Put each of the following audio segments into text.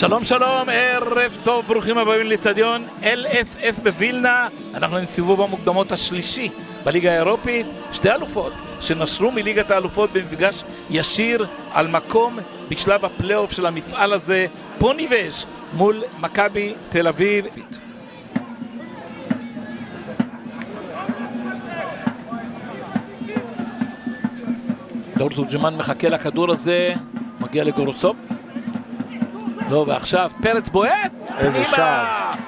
שלום שלום, ערב טוב, ברוכים הבאים לאצטדיון LFF בווילנה. אנחנו עם סיבוב המוקדמות השלישי בליגה האירופית. שתי אלופות שנשרו מליגת האלופות במפגש ישיר על מקום בשלב הפלייאוף של המפעל הזה, פוניבז' מול מכבי תל אביב. דור תורג'מן מחכה לכדור הזה, מגיע לגורוסוב. לא, ועכשיו פרץ בועט. איזה שער.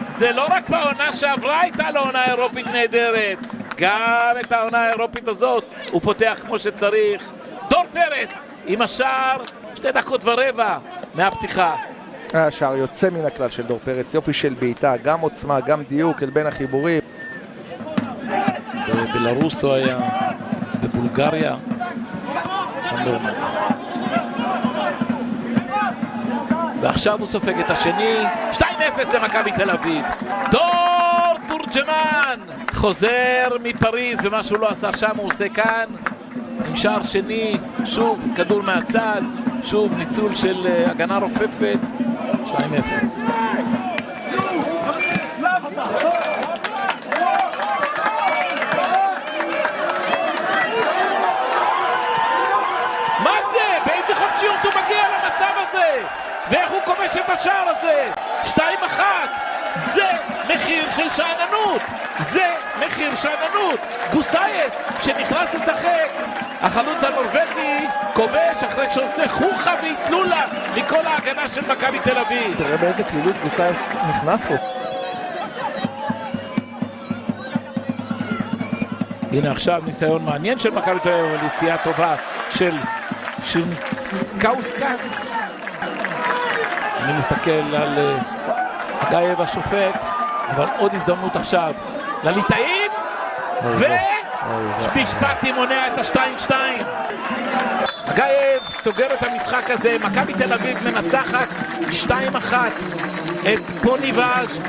זה לא רק בעונה שעברה הייתה לו עונה אירופית נהדרת, גם את העונה האירופית הזאת הוא פותח כמו שצריך. דור פרץ עם השער 2 דקות ורבע מהפתיחה. השער יוצא מן הכלל של דור פרץ, יופי של בעיטה, גם עוצמה, גם דיוק אל בין החיבורים. בבלרוס הוא היה, בבולגריה, גם ברומניה. ועכשיו הוא סופג את השני, 2-0 למכבי תל אביב. דור תורג'מן חוזר מפריז, ומה שהוא לא עשה שם הוא עושה כאן עם שער שני. שוב כדור מהצד, שוב ניצול של הגנה רופפת. 2-0. מה זה? באיזה חפשיות הוא מגיע למצב הזה? ואיך הוא כובש את השער הזה? 2-1. זה מחיר של שעננות, זה מחיר שעננות. גוסייס שנכנס לשחק, החלוץ הנורווגי כובש אחרי שעושה חוכה והתלולה מכל ההגנה של מכבי תל אביב. תראה באיזה קלילות גוסייס נכנס פה. הנה עכשיו ניסיון מעניין של מכבי תל אביב, אבל יציאה טובה של קאוסקס. אני מסתכל על גאייב השופט, אבל עוד הזדמנות עכשיו לליטאים, ומשפטי מונע את ה-2-2. גאייב סוגר את המשחק הזה. מכבי תל אביב מנצחת 2-1 את פוניבז'.